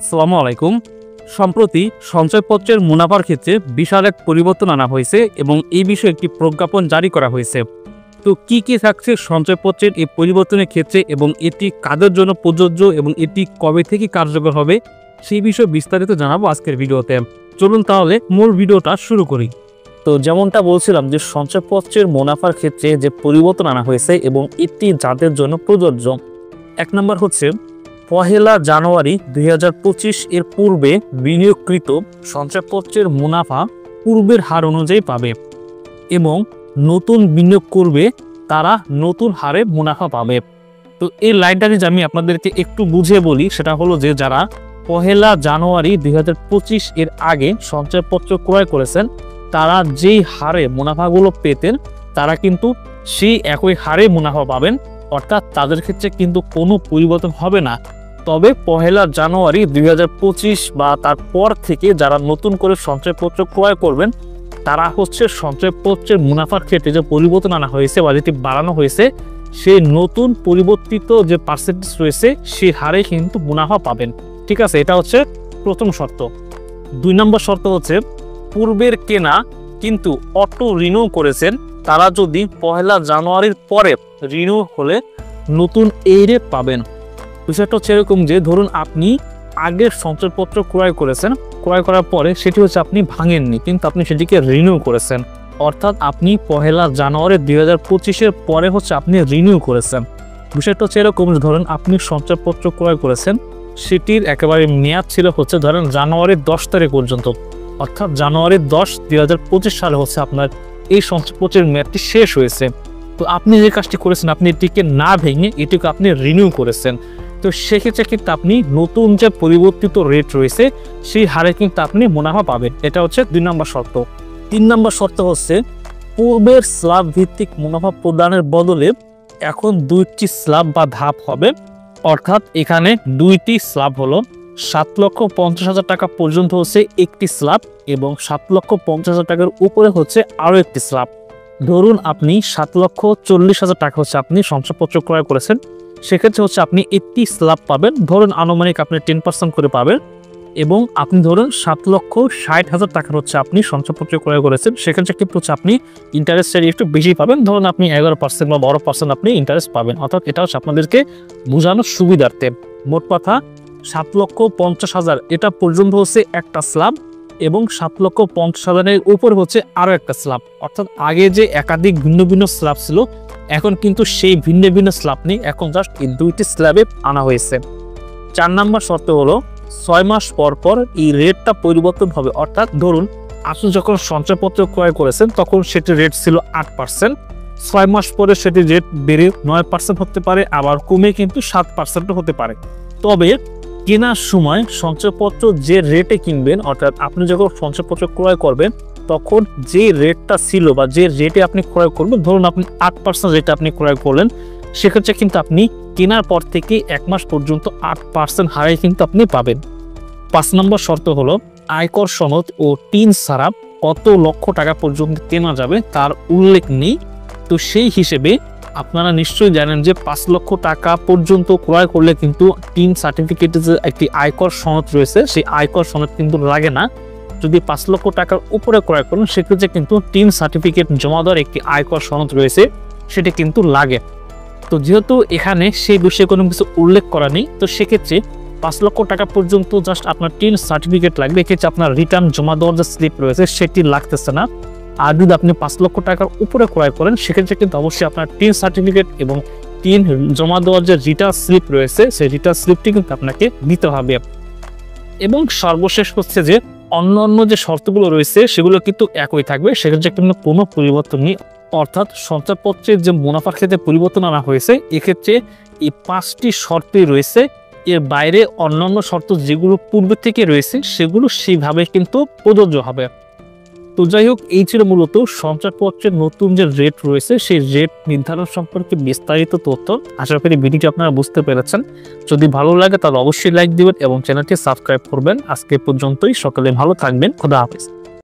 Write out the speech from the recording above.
আসসালামু আলাইকুম। সম্প্রতি সঞ্চয়পত্রের মুনাফার ক্ষেত্রে বিশাল এক পরিবর্তন আনা হয়েছে এবং এই বিষয়ে একটি প্রজ্ঞাপন জারি করা হয়েছে। তো কি থাকছে সঞ্চয়পত্রের এই পরিবর্তনের ক্ষেত্রে এবং এটি কাদের জন্য প্রযোজ্য এবং এটি কবে থেকে কার্যকর হবে সেই বিষয়ে বিস্তারিত জানাবো আজকের ভিডিওতে। চলুন তাহলে মূল ভিডিওটা শুরু করি। তো যেমনটা বলছিলাম যে সঞ্চয়পত্রের মুনাফার ক্ষেত্রে যে পরিবর্তন আনা হয়েছে এবং এটি যাদের জন্য প্রযোজ্য। এক নম্বর হচ্ছে 1 জানুয়ারি 2025 এর পূর্বে বিনিয়োগকৃত সঞ্চয়পত্রের মুনাফা পূর্বের হার অনুযায়ী পাবে এবং নতুন বিনিয়োগ করবে তারা নতুন হারে মুনাফা পাবে। তো এই লাইনটা যদি আমি আপনাদেরকে একটু বুঝিয়ে বলি, সেটা হলো যে যারা 1 জানুয়ারি 2025 এর আগে সঞ্চয়পত্র ক্রয় করেছেন তারা যেই হারে মুনাফাগুলো পেতেন তারা কিন্তু সেই একই হারে মুনাফা পাবেন, অর্থাৎ তাদের ক্ষেত্রে কিন্তু কোনো পরিবর্তন হবে না। তবে 1 জানুয়ারি 2025 বা তারপর থেকে যারা নতুন করে সঞ্চয়পত্র ক্রয় করবেন তারা হচ্ছে সঞ্চয়পত্রের মুনাফার ক্ষেত্রে যে পরিবর্তন আনা হয়েছে বা যেটি বাড়ানো হয়েছে সেই নতুন পরিবর্তিত যে পার্সেন্টেজ রয়েছে সেই হারে কিন্তু মুনাফা পাবেন। ঠিক আছে, এটা হচ্ছে প্রথম শর্ত। 2 নম্বর শর্ত হচ্ছে পূর্বের কেনা কিন্তু অটো রিনিউ করেছেন তারা যদি 1 জানুয়ারির পরে রিনিউ হলে নতুন এই রেট পাবেন। বিষয়টা হচ্ছে এরকম যে ধরুন আপনি আগের সঞ্চয়পত্র ক্রয় করেছেন, ক্রয় করার পরে সেটি হচ্ছে আপনি ভাঙেননি কিন্তু আপনি সেটিকে রিনিউ করেছেন, অর্থাৎ আপনি 1 জানুয়ারি 2025 এর পরে হচ্ছে আপনি রিনিউ করেছেন। বিষয়টা হচ্ছে এরকম যে ধরুন আপনি সঞ্চয়পত্র ক্রয় করেছেন, সেটির একেবারে মেয়াদ ছিল হচ্ছে ধরেন জানুয়ারির 10 তারিখ পর্যন্ত, অর্থাৎ জানুয়ারির 10, 2025 সালে হচ্ছে আপনার এই সঞ্চয়পত্রের মেয়াদটি শেষ হয়েছে। তো আপনি যে কাজটি করেছেন আপনি এটিকে না ভেঙে এটিকে আপনি রিনিউ করেছেন। তো সেক্ষেত্রে কিন্তু আপনি নতুন যে পরিবর্তিত রেট রয়েছে সেই হারে কিন্তু আপনি মুনাফা পাবেন। এটা হচ্ছে 2 নম্বর শর্ত। 3 নম্বর শর্ত হচ্ছে পূর্বের স্ল্যাব ভিত্তিক মুনাফা প্রদানের বদলে এখন 2টি স্ল্যাব বা ধাপ হবে, অর্থাৎ এখানে 2টি স্ল্যাব হলো 7,50,000 টাকা পর্যন্ত হচ্ছে একটি স্ল্যাব এবং 7,50,000 টাকার উপরে হচ্ছে আরও একটি স্ল্যাব। ধরুন আপনি 7,40,000 টাকা হচ্ছে আপনি সঞ্চয়পত্র ক্রয় করেছেন, সেক্ষেত্রে হচ্ছে আপনি একটি স্ল্যাব পাবেন, ধরুন আনুমানিক আপনি 10% করে পাবেন, এবং আপনি ধরুন 7,60,000 টাকার হচ্ছে আপনি সঞ্চয়পত্র ক্রয় করেছেন, সেক্ষেত্রে কিন্তু হচ্ছে আপনি ইন্টারেস্ট রেট একটু বেশি পাবেন, ধরুন আপনি 11% বা 12% আপনি ইন্টারেস্ট পাবেন। অর্থাৎ এটা হচ্ছে আপনাদেরকে বোঝানোর সুবিধার্থে। মোট কথা 7,50,000 এটা পর্যন্ত হচ্ছে একটা স্ল্যাব এবং 7,50,000 এর উপর হচ্ছে আরও একটা স্ল্যাব। অর্থাৎ আগে যে একাধিক ভিন্ন ভিন্ন স্ল্যাব ছিল এখন কিন্তু সেই ভিন্ন ভিন্ন স্ল্যাব নেই, এখন জাস্ট এই 2টি স্ল্যাবে আনা হয়েছে। 4 নম্বর শর্ত হলো 6 মাস পর পর এই রেটটা পরিবর্তন হবে। অর্থাৎ ধরুন আপনি যখন সঞ্চয়পত্র ক্রয় করেছেন তখন সেটির রেট ছিল 8%, 6 মাস পরে সেটির রেট বেড়ে 9% হতে পারে, আবার কমে কিন্তু 7% হতে পারে। তবে কেনার সময় সঞ্চয়পত্র যে রেটে কিনবেন, অর্থাৎ আপনি যখন সঞ্চয়পত্র ক্রয় করবেন তখন যে রেটটা ছিল বা যে রেটে আপনি ক্রয় করবেন, ধরুন আপনি 8% রেটে আপনি ক্রয় করলেন, সেক্ষেত্রে কিন্তু আপনি কেনার পর থেকে 1 মাস পর্যন্ত 8% হারে কিন্তু আপনি পাবেন। 5 নম্বর শর্ত হলো আয়কর সনদ ও টিন ছাড়া কত লক্ষ টাকা পর্যন্ত কেনা যাবে তার উল্লেখ নেই। তো সেই হিসেবে আপনারা নিশ্চয়ই জানেন যে 5 লক্ষ টাকা পর্যন্ত ক্রয় করলে কিন্তু টিন সার্টিফিকেটের যে একটি আয়কর সনদ রয়েছে সেই আয়কর সনদ কিন্তু লাগে না। যদি 5 লক্ষ টাকার উপরে ক্রয় করেন সেক্ষেত্রে কিন্তু টিন সার্টিফিকেট জমা দেওয়ার একটি আয়কর সনদ রয়েছে, সেটি কিন্তু লাগে। তো যেহেতু এখানে সেই বিষয়ে কোনো কিছু উল্লেখ করা নেই, তো সেক্ষেত্রে 5 লক্ষ টাকা পর্যন্ত জাস্ট আপনার টিন সার্টিফিকেট লাগবে, এক্ষেত্রে আপনার রিটার্ন জমা দেওয়ার যে স্লিপ রয়েছে সেটি লাগতেছে না। আর যদি আপনি 5 লক্ষ টাকার উপরে ক্রয় করেন সেক্ষেত্রে কিন্তু অবশ্যই আপনার টিন সার্টিফিকেট এবং টিন জমা দেওয়ার যে রিটার্ন স্লিপ রয়েছে সেই রিটার্ন স্লিপটি কিন্তু আপনাকে দিতে হবে। এবং সর্বশেষ হচ্ছে যে অন্যান্য যে শর্তগুলো রয়েছে সেগুলো কিন্তু একই থাকবে, সেক্ষেত্রে কিন্তু কোনো পরিবর্তন নেই। অর্থাৎ সঞ্চয়পত্রের যে মুনাফার ক্ষেত্রে পরিবর্তন আনা হয়েছে এক্ষেত্রে এই 5টি শর্তই রয়েছে, এর বাইরে অন্যান্য শর্ত যেগুলো পূর্বে থেকে রয়েছে সেগুলো সেইভাবে কিন্তু প্রযোজ্য হবে। তো যাই হোক, এই ছিল মূলত সঞ্চয়পত্রের নতুন যে রেট রয়েছে সেই রেট নির্ধারণ সম্পর্কে বিস্তারিত তথ্য। আশা করি ভিডিওটি আপনারা বুঝতে পেরেছেন। যদি ভালো লাগে তাহলে অবশ্যই লাইক দিবেন এবং চ্যানেলটি সাবস্ক্রাইব করবেন। আজকে পর্যন্তই, সকলে ভালো থাকবেন। খোদা হাফেজ।